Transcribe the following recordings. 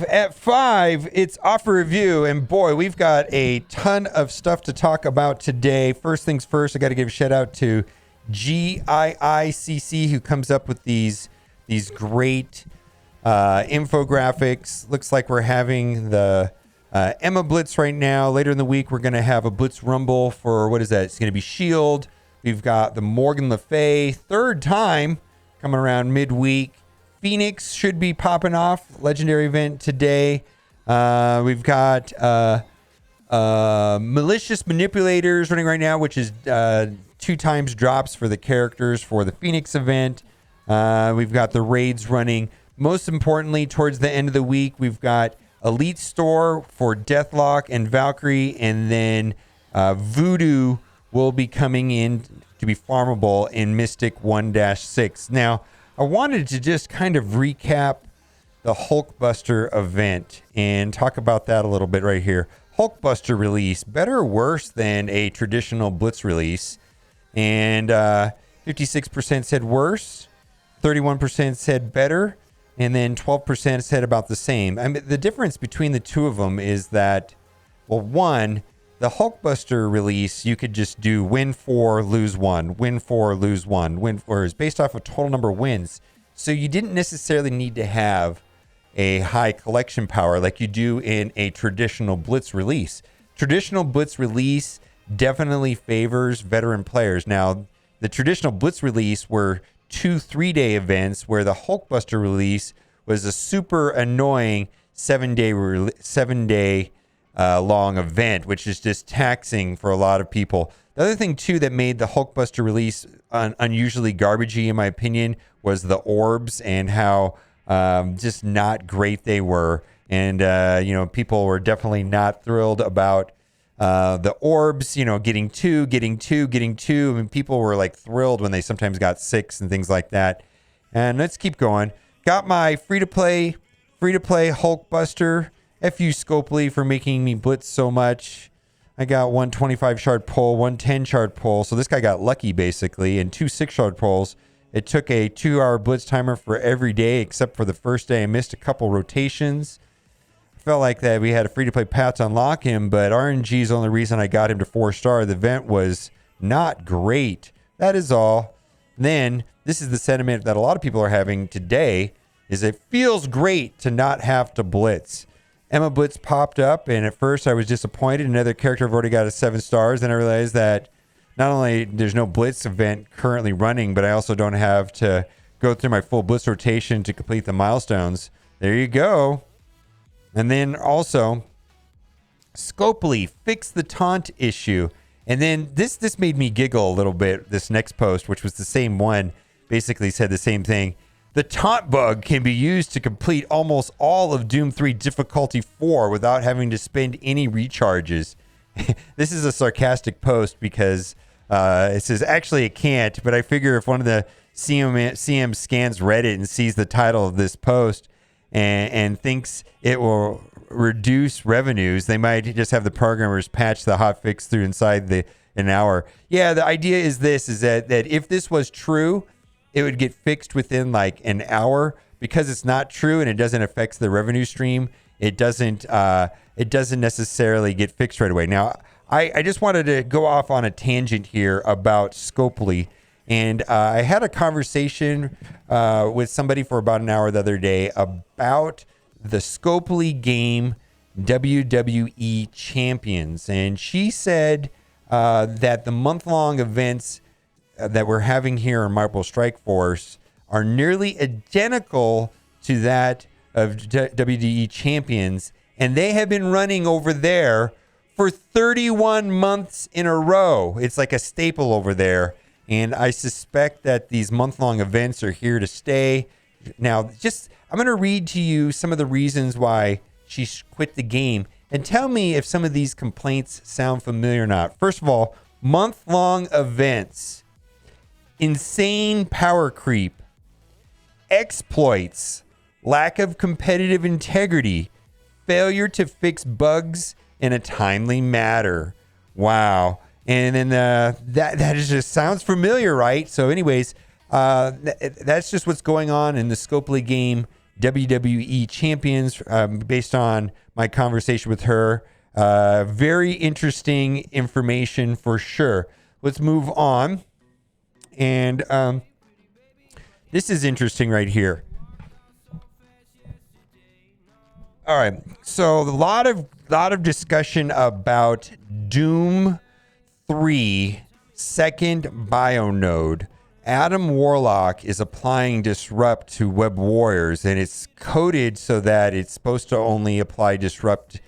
At 5, it's offer review, and boy, we've got a ton of stuff to talk about today. First things first, I got to give a shout out to GIICC, who comes up with these great infographics. Looks like we're having the Emma Blitz right now. Later in the week, we're going to have a Blitz Rumble for, what is that? It's going to be Shield. We've got the Morgan Le Fay, third time, coming around midweek. Phoenix should be popping off. Legendary event today. We've got Malicious Manipulators running right now, which is 2 times drops for the characters for the Phoenix event. We've got the raids running. Most importantly, towards the end of the week, we've got Elite Store for Deathlock and Valkyrie, and then Voodoo will be coming in to be farmable in Mystic 1-6. Now, I wanted to just kind of recap the Hulkbuster event and talk about that a little bit right here. Hulkbuster release, better or worse than a traditional Blitz release? And 56% said worse, 31% said better, and then 12% said about the same. I mean, the difference between the two of them is that, well, one, the Hulkbuster release, you could just do win 4, lose 1, win 4, lose 1, win 4 is based off a total number of wins. So you didn't necessarily need to have a high collection power like you do in a traditional Blitz release. Traditional Blitz release definitely favors veteran players. Now, the traditional Blitz release were 2 3-day events, where the Hulkbuster release was a super annoying 7-day long event, which is just taxing for a lot of people. The other thing too that made the Hulkbuster release unusually garbagey, in my opinion, was the orbs and how just not great they were. And people were definitely not thrilled about the orbs, getting two. I mean, people were like thrilled when they sometimes got 6 and things like that. And let's keep going. Got my free to play Hulkbuster. F you Scopely for making me blitz so much. I got 1 25 shard pull, 1 10 shard pull. So this guy got lucky basically, and 2 6 shard pulls. It took a 2-hour blitz timer for every day except for the first day. I missed a couple rotations. Felt like that we had a free to play path to unlock him, but RNG is the only reason I got him to 4-star. The event was not great. That is all. Then this is the sentiment that a lot of people are having today: is it feels great to not have to blitz. Emma Blitz popped up, and at first I was disappointed. Another character I've already got a 7 stars. Then I realized that not only there's no Blitz event currently running, but I also don't have to go through my full Blitz rotation to complete the milestones. There you go. And then also, Scopely fixed the taunt issue. And then this made me giggle a little bit, this next post, which was the same one, basically said the same thing. The taunt bug can be used to complete almost all of Doom 3 difficulty 4 without having to spend any recharges. This is a sarcastic post because it says, actually it can't, but I figure if one of the CM scans Reddit and sees the title of this post and thinks it will reduce revenues, they might just have the programmers patch the hotfix through inside an hour. Yeah, the idea is that if this was true, it would get fixed within like an hour. Because it's not true and it doesn't affect the revenue stream, it doesn't necessarily get fixed right away. Now, I just wanted to go off on a tangent here about Scopely. And I had a conversation with somebody for about an hour the other day about the Scopely game WWE Champions. And she said that the month-long events that we're having here in Marble Strike Force are nearly identical to that of WWE Champions. And they have been running over there for 31 months in a row. It's like a staple over there. And I suspect that these month-long events are here to stay. Now, I'm going to read to you some of the reasons why she quit the game. And tell me if some of these complaints sound familiar or not. First of all, month-long events. Insane power creep. Exploits. Lack of competitive integrity. Failure to fix bugs in a timely manner. Wow. And then that just sounds familiar, right? So anyways, that's just what's going on in the Scopely game WWE champions based on my conversation with her. Very interesting information for sure. Let's move on. And this is interesting right here. All right. So a lot of discussion about Doom 3 second bio node. Adam Warlock is applying Disrupt to Web Warriors, and it's coded so that it's supposed to only apply Disrupt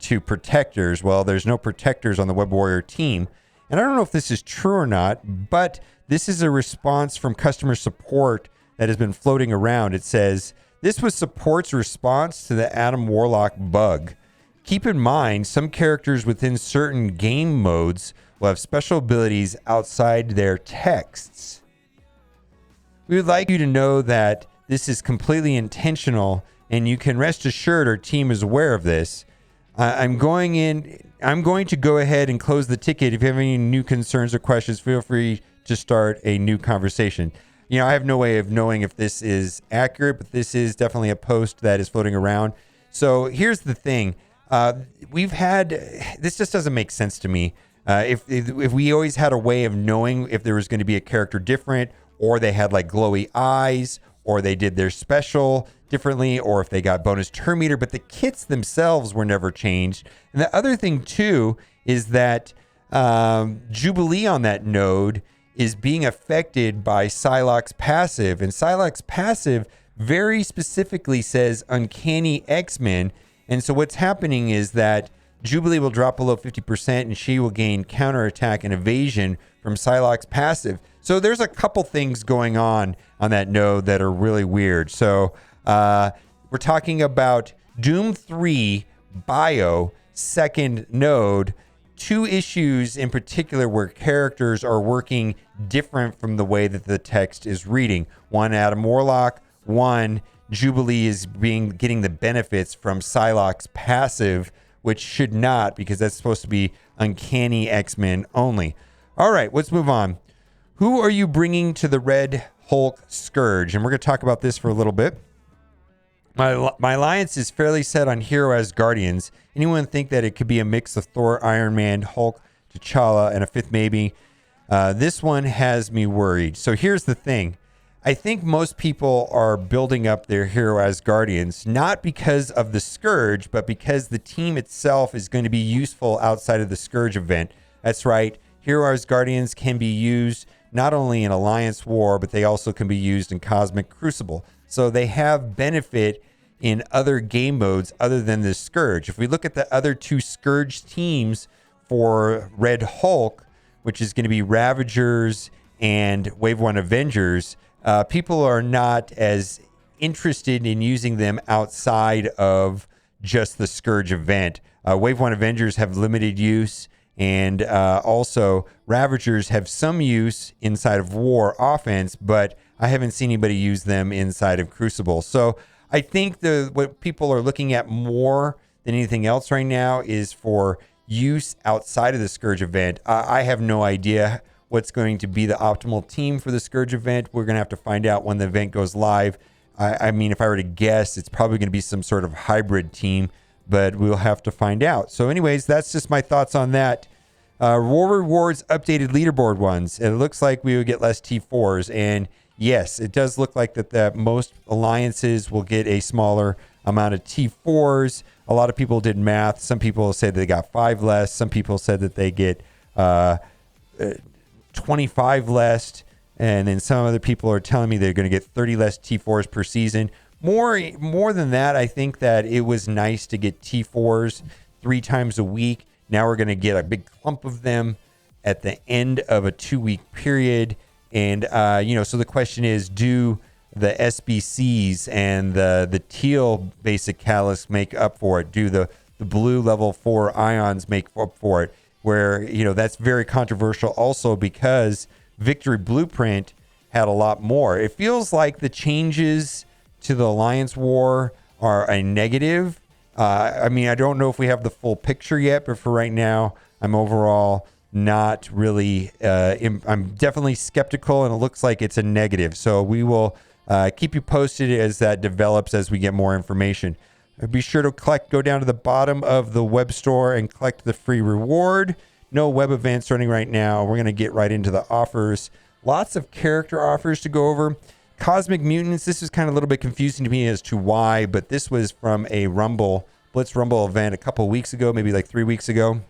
to Protectors. Well, there's no Protectors on the Web Warrior team. And I don't know if this is true or not, but this is a response from customer support that has been floating around. It says, this was support's response to the Adam Warlock bug. Keep in mind, some characters within certain game modes will have special abilities outside their texts. We would like you to know that this is completely intentional, and you can rest assured our team is aware of this. I'm going to go ahead and close the ticket. If you have any new concerns or questions, feel free to start a new conversation. You know, I have no way of knowing if this is accurate, but this is definitely a post that is floating around. So here's the thing. This just doesn't make sense to me. If we always had a way of knowing if there was going to be a character different, or they had like glowy eyes, or they did their special differently, or if they got bonus turn meter, but the kits themselves were never changed. And the other thing too is that Jubilee on that node is being affected by Psylocke's passive, and Psylocke's passive very specifically says Uncanny X-Men. And so what's happening is that Jubilee will drop below 50%, and she will gain counterattack and evasion from Psylocke's passive. So there's a couple things going on that node that are really weird. So we're talking about Doom 3 bio second node. Two issues in particular where characters are working different from the way that the text is reading. One, Adam Warlock. One, Jubilee is getting the benefits from Psylocke's passive, which should not, because that's supposed to be Uncanny X-Men only. All right, let's move on. Who are you bringing to the Red Hulk Scourge? And we're going to talk about this for a little bit. My alliance is fairly set on Hero as Guardians. Anyone think that it could be a mix of Thor, Iron Man, Hulk, T'Challa, and a fifth maybe? This one has me worried. So here's the thing. I think most people are building up their Hero as Guardians, not because of the Scourge, but because the team itself is going to be useful outside of the Scourge event. That's right. Hero as Guardians can be used not only in Alliance War, but they also can be used in Cosmic Crucible. So they have benefit in other game modes other than the Scourge. If we look at the other two Scourge teams for Red Hulk, which is going to be Ravagers and Wave 1 Avengers, people are not as interested in using them outside of just the Scourge event. Wave 1 Avengers have limited use, and also Ravagers have some use inside of War offense, but I haven't seen anybody use them inside of Crucible. So I think what people are looking at more than anything else right now is for use outside of the Scourge event. I have no idea what's going to be the optimal team for the Scourge event. We're going to have to find out when the event goes live. I mean, if I were to guess, it's probably going to be some sort of hybrid team, but we'll have to find out. So anyways, that's just my thoughts on that. War Rewards updated leaderboard ones. It looks like we would get less T4s. And yes, it does look like that most alliances will get a smaller amount of T4s. A lot of people did math. Some people said they got 5 less. Some people said that they get 25 less. And then some other people are telling me they're going to get 30 less T4s per season. More than that, I think that it was nice to get T4s 3 times a week. Now we're going to get a big clump of them at the end of a 2-week period. And, so the question is, do the SBCs and the teal basic catalysts make up for it? Do the blue level 4 ions make up for it? Where, that's very controversial also because Victory Blueprint had a lot more. It feels like the changes to the Alliance War are a negative. I don't know if we have the full picture yet, but for right now, I'm overall not really, I'm definitely skeptical, and it looks like it's a negative. So we will Keep you posted as that develops, as we get more information. Be sure to go down to the bottom of the web store and collect the free reward. No web events running right now. We're going to get right into the offers. Lots of character offers to go over. Cosmic Mutants, this is kind of a little bit confusing to me as to why, but this was from a Blitz Rumble event a couple weeks ago, maybe like 3 weeks ago.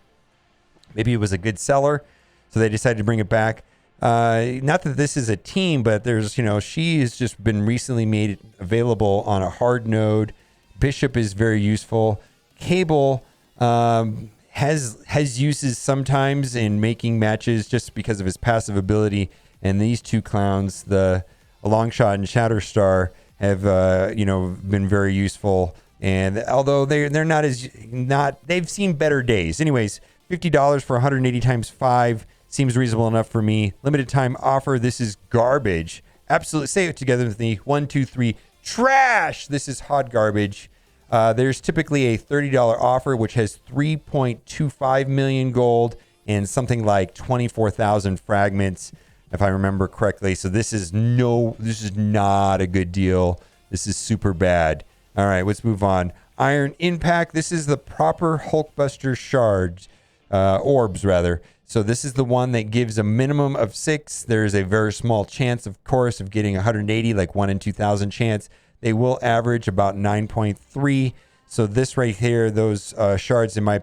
Maybe it was a good seller, so they decided to bring it back. Not that this is a team, but there's, she has just been recently made available on a hard node. Bishop is very useful. Cable has uses sometimes in making matches just because of his passive ability. And these two clowns, the Longshot and Shatterstar, have been very useful. And although they're not they've seen better days. Anyways, $50 for 180 times 5 seems reasonable enough for me. Limited time offer. This is garbage. Absolutely. Say it together with me. 1, 2, 3. Trash. This is hot garbage. There's typically a $30 offer, which has 3.25 million gold and something like 24,000 fragments, if I remember correctly. So this is not a good deal. This is super bad. All right, let's move on. Iron Impact. This is the proper Hulkbuster shards, orbs rather. So this is the one that gives a minimum of 6. There's a very small chance, of course, of getting 180, like 1 in 2,000 chance. They will average about 9.3. So this right here, those shards in my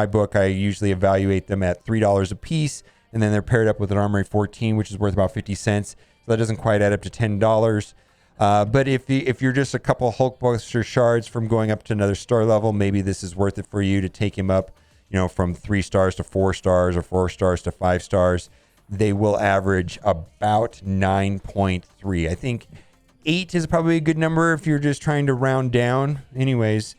book, I usually evaluate them at $3 a piece, and then they're paired up with an Armory 14, which is worth about 50 cents. So that doesn't quite add up to $10. But if you're just a couple Hulkbuster shards from going up to another star level, maybe this is worth it for you to take him up, from 3 stars to 4 stars or 4 stars to 5 stars. They will average about 9.3. I think 8 is probably a good number if you're just trying to round down. Anyways,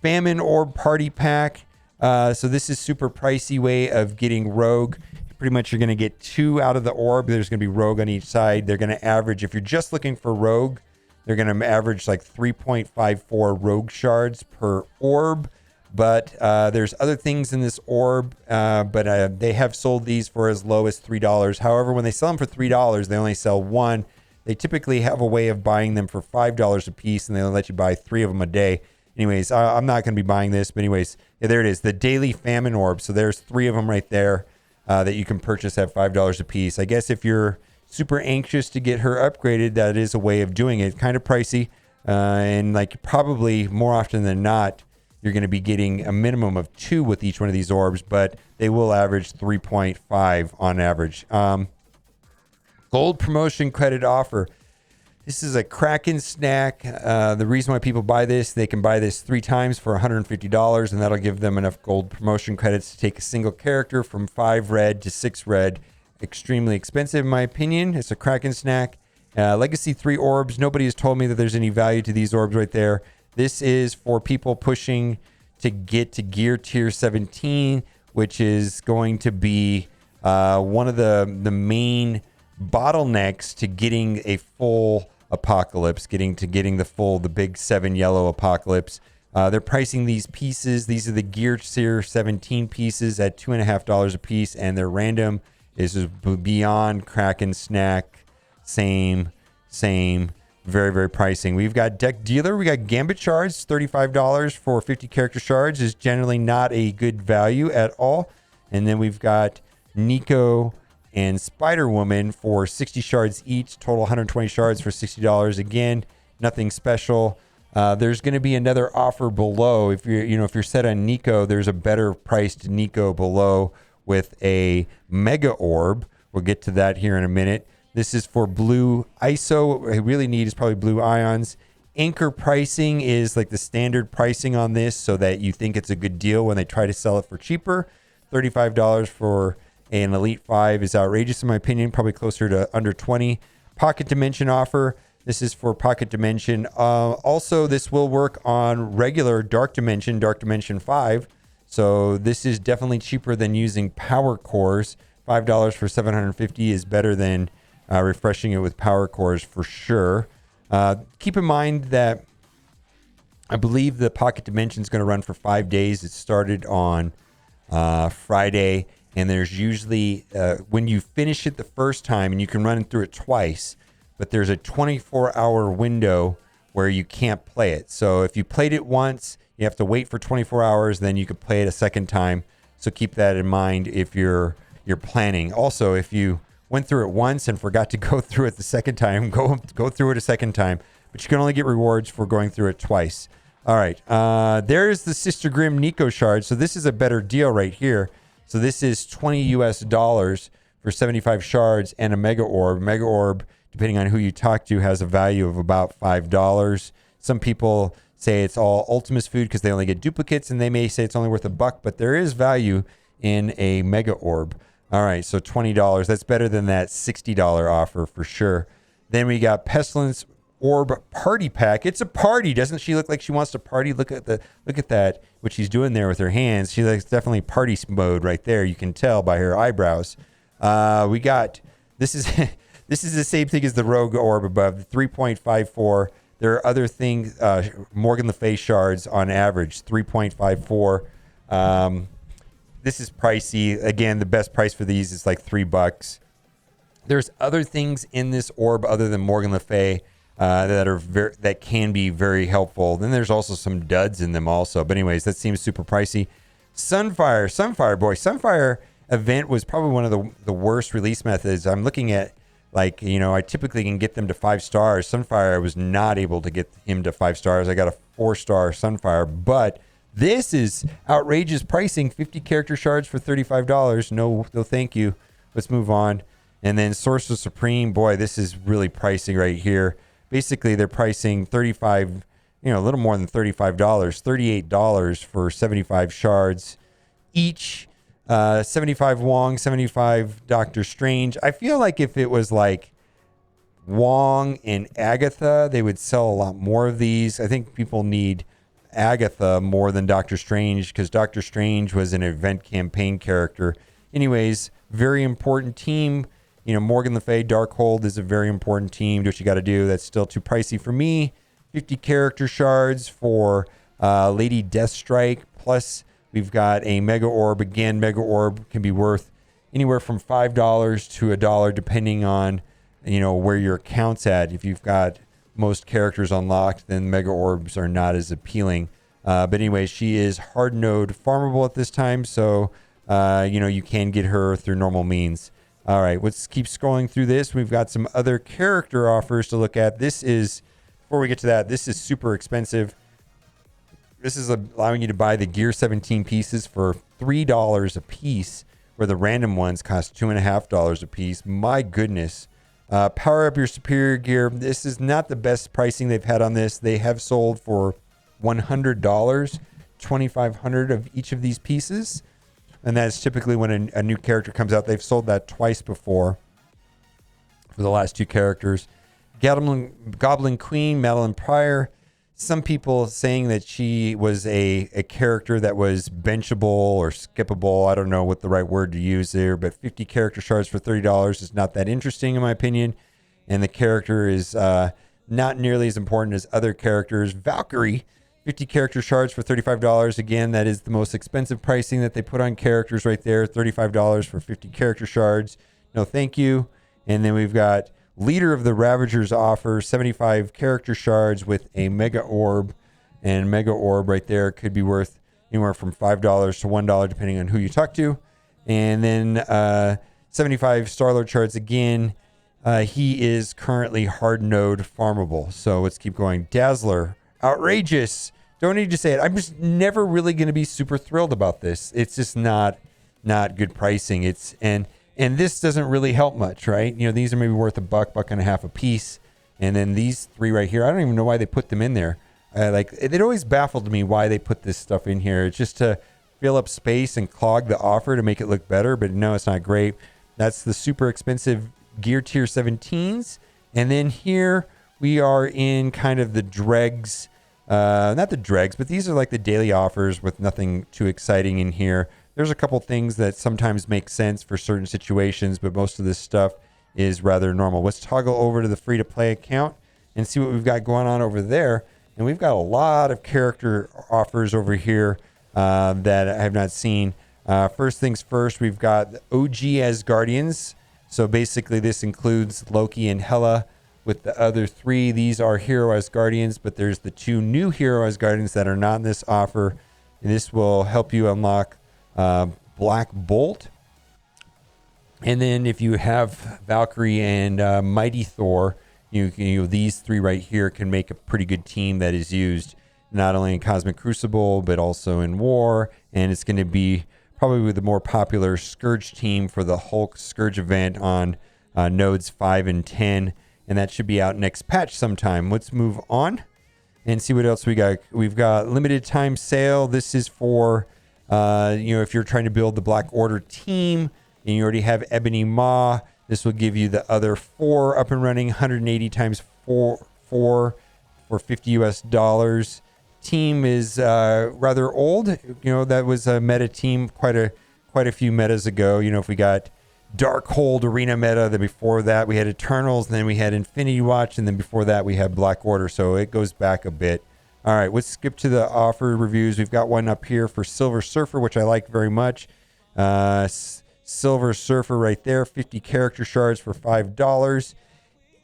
Famine Orb Party Pack. So this is super pricey way of getting Rogue. Pretty much you're going to get 2 out of the orb. There's going to be Rogue on each side. They're going to average, if you're just looking for Rogue, they're going to average like 3.54 Rogue shards per orb. But there's other things in this orb, but they have sold these for as low as $3. However, when they sell them for $3, they only sell 1. They typically have a way of buying them for $5 a piece, and they'll let you buy 3 of them a day. Anyways, I'm not going to be buying this, but anyways, yeah, there it is, the Daily Famine Orb. So there's 3 of them right there that you can purchase at $5 a piece. I guess if you're super anxious to get her upgraded, that is a way of doing it. Kind of pricey, and like probably more often than not, you're going to be getting a minimum of 2 with each one of these orbs, but they will average 3.5 on average. Gold promotion credit offer. This is a Kraken snack. The reason why people buy this, they can buy this 3 times for $150, and that'll give them enough gold promotion credits to take a single character from 5 red to 6 red. Extremely expensive, in my opinion. It's a Kraken snack. Legacy 3 orbs. Nobody has told me that there's any value to these orbs right there. This is for people pushing to get to gear tier 17, which is going to be one of the main bottlenecks to getting a full apocalypse, getting the big 7 yellow apocalypse. They're pricing these pieces. These are the gear tier 17 pieces at $2.50 a piece, and they're random. This is beyond Kraken snack. Same. Very, very pricing. We've got Deck Dealer. We got Gambit shards. $35 for 50 character shards is generally not a good value at all. And then we've got Nico and Spider-Woman for 60 shards each. Total 120 shards for $60. Again, nothing special. There's going to be another offer below. If you're set on Nico, there's a better priced Nico below with a Mega Orb. We'll get to that here in a minute. This is for blue ISO. What I really need is probably blue ions. Anchor pricing is like the standard pricing on this so that you think it's a good deal when they try to sell it for cheaper. $35 for an Elite 5 is outrageous in my opinion, probably closer to under 20. Pocket Dimension offer. This is for Pocket Dimension. Also, this will work on regular Dark Dimension 5. So this is definitely cheaper than using Power Cores. $5 for 750 is better than refreshing it with Power Cores for sure. Keep in mind that I believe the Pocket Dimension is going to run for 5 days. It started on Friday, and there's usually when you finish it the first time, and you can run through it twice. but there's a 24-hour window where you can't play it. So if you played it once, you have to wait for 24 hours, then you could play it a second time. So keep that in mind if you're planning. Also, if you went through it once and forgot to go through it the second time, go through it a second time. But you can only get rewards for going through it twice. All right. There's the Sister Grimm Nico shard. So this is a better deal right here. So this is $20 US for 75 shards and a Mega Orb. Mega Orb, depending on who you talk to, has a value of about $5. Some people say it's all Ultimus food because they only get duplicates, and they may say it's only worth $1, but there is value in a Mega Orb. All right, so $20. That's better than that $60 offer for sure. Then we got Pestilence Orb Party Pack. It's a party. Doesn't she look like she wants to party? Look at that, what she's doing there with her hands. She looks definitely party mode right there. You can tell by her eyebrows. We got, this is this is the same thing as the Rogue Orb above, the 3.54. There are other things, Morgan Le Fay shards on average, 3.54. This is pricey. Again, the best price for these is like $3. There's other things in this orb other than Morgan Le Fay that can be very helpful. Then there's also some duds in them also. But anyways, that seems super pricey. Sunfire event was probably one of the worst release methods. I'm looking at, like, I typically can get them to 5 stars. Sunfire, I was not able to get him to 5 stars. I got a 4-star Sunfire, but this is outrageous pricing. 50 character shards for $35. No, thank you. Let's move on. And then Sorcerer Supreme, boy, this is really pricing right here. Basically, they're pricing $35, a little more than $35, $38 for 75 shards each. 75 Wong, 75 Doctor Strange. I feel like if it was like Wong and Agatha, they would sell a lot more of these. I think people need Agatha more than Doctor Strange because Doctor Strange was an event campaign character. Anyways, very important team. Morgan Le Fay Darkhold is a very important team. Do what you got to do. That's still too pricey for me. 50 character shards for Lady Deathstrike. Plus, we've got a Mega Orb. Again, Mega Orb can be worth anywhere from $5 to $1, depending on, where your account's at. If you've got most characters unlocked, then Mega Orbs are not as appealing. But anyway, she is hard node farmable at this time. So, you can get her through normal means. All right, let's keep scrolling through this. We've got some other character offers to look at. Before we get to that, this is super expensive. This is allowing you to buy the Gear 17 pieces for $3 a piece, where the random ones cost $2.50 a piece. My goodness. Power up your superior gear. This is not the best pricing they've had on this. They have sold for $100, $2,500 of each of these pieces. And that's typically when a new character comes out. They've sold that twice before for the last 2 characters. Goblin Queen, Madeline Pryor. Some people saying that she was a character that was benchable or skippable. I don't know what the right word to use there, but 50 character shards for $30 is not that interesting in my opinion. And the character is not nearly as important as other characters. Valkyrie, 50 character shards for $35. Again, that is the most expensive pricing that they put on characters right there. $35 for 50 character shards. No, thank you. And then we've got Leader of the Ravagers offer 75 character shards with a Mega Orb. And Mega Orb right there could be worth anywhere from $5 to $1, depending on who you talk to. And then 75 Starlord shards again. He is currently hard node farmable. So let's keep going. Dazzler, outrageous. Don't need to say it. I'm just never really going to be super thrilled about this. It's just not good pricing. And this doesn't really help much, right? These are maybe worth $1.50 a piece. And then these 3 right here, I don't even know why they put them in there. It always baffled me why they put this stuff in here. It's just to fill up space and clog the offer to make it look better. But no, it's not great. That's the super expensive Gear Tier 17s. And then here we are in kind of the dregs. Not the dregs, but these are like the daily offers with nothing too exciting in here. There's a couple things that sometimes make sense for certain situations, but most of this stuff is rather normal. Let's toggle over to the free-to-play account and see what we've got going on over there. And we've got a lot of character offers over here that I have not seen. First things first, we've got OG Asgardians. So basically this includes Loki and Hela. with the other 3. These are Hero Asgardians, but there's the 2 new Hero Asgardians that are not in this offer. And this will help you unlock Black Bolt. And then if you have Valkyrie and Mighty Thor, these 3 right here can make a pretty good team that is used not only in Cosmic Crucible, but also in War. And it's going to be probably the more popular Scourge team for the Hulk Scourge event on nodes 5 and 10. And that should be out next patch sometime. Let's move on and see what else we got. We've got limited time sale. This is for, if you're trying to build the Black Order team and you already have Ebony Maw, this will give you the other 4 up and running, 180 times 4 for $50 US. Team is rather old. That was a meta team quite a few metas ago. If we got Darkhold Arena meta, then before that we had Eternals, and then we had Infinity Watch, and then before that we had Black Order. So it goes back a bit. All right, let's skip to the offer reviews. We've got one up here for Silver Surfer, which I like very much. Silver Surfer right there, 50 character shards for $5.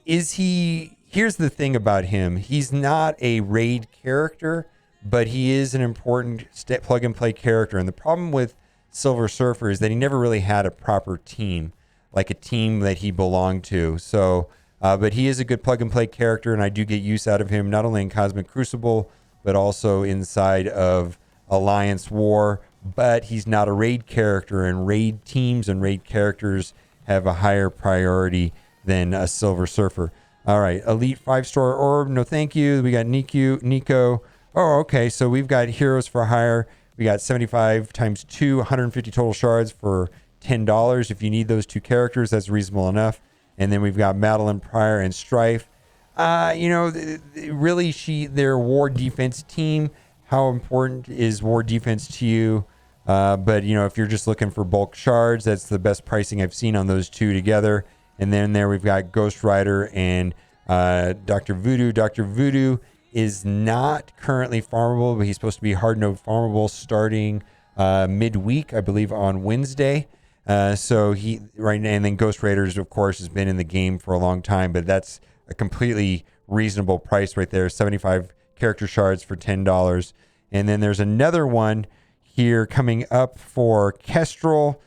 Here's the thing about him. He's not a raid character, but he is an important plug and play character. And the problem with Silver Surfer is that he never really had a proper team, like a team that he belonged to. So, but he is a good plug and play character, and I do get use out of him, not only in Cosmic Crucible, but also inside of Alliance War. But he's not a raid character, and raid teams and raid characters have a higher priority than a Silver Surfer. All right, Elite 5-star Orb, no thank you. We got Nico. Oh, okay, so we've got Heroes for Hire. We got 75 times 2, 150 total shards for $10. If you need those 2 characters, that's reasonable enough. And then we've got Madeline Pryor and Strife. Really, their war defense team. How important is war defense to you? But if you're just looking for bulk shards, that's the best pricing I've seen on those 2 together. And then there we've got Ghost Rider and Dr. Voodoo. Dr. Voodoo is not currently farmable, but he's supposed to be hard node farmable starting midweek, I believe, on Wednesday. So and then Ghost Raiders, of course, has been in the game for a long time, but that's a completely reasonable price right there. 75 character shards for $10. And then there's another one here coming up for Kestrel.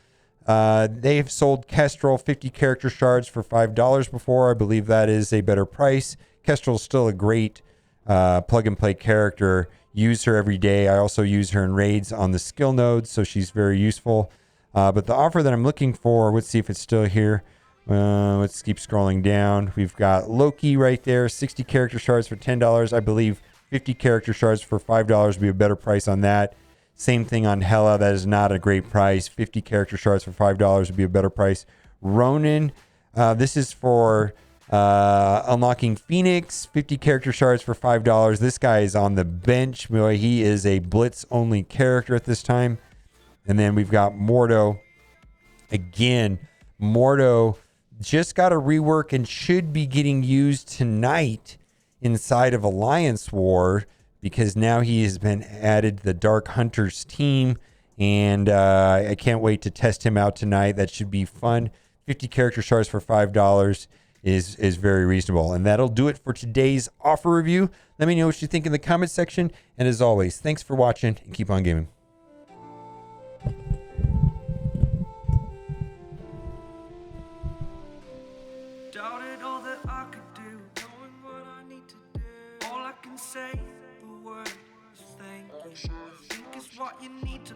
They've sold Kestrel 50 character shards for $5 before. I believe that is a better price. Kestrel's still a great plug and play character. Use her every day. I also use her in raids on the skill nodes, so she's very useful. But the offer that I'm looking for, let's see if it's still here. Let's keep scrolling down. We've got Loki right there, 60 character shards for $10. I believe 50 character shards for $5 would be a better price on that. Same thing on Hela. That is not a great price. 50 character shards for $5 would be a better price. Ronin, this is for unlocking Phoenix, 50 character shards for $5. This guy is on the bench. He is a blitz only character at this time. And then we've got Mordo. Again, Mordo just got a rework and should be getting used tonight inside of Alliance War, because now he has been added to the Dark Hunters team. And I can't wait to test him out tonight. That should be fun. 50 character shards for $5 is very reasonable. And that'll do it for today's offer review. Let me know what you think in the comment section. And as always, thanks for watching and keep on gaming. Doubted all that I could do, knowing what I need to do. All I can say, the word is thank you. I think it's what you need to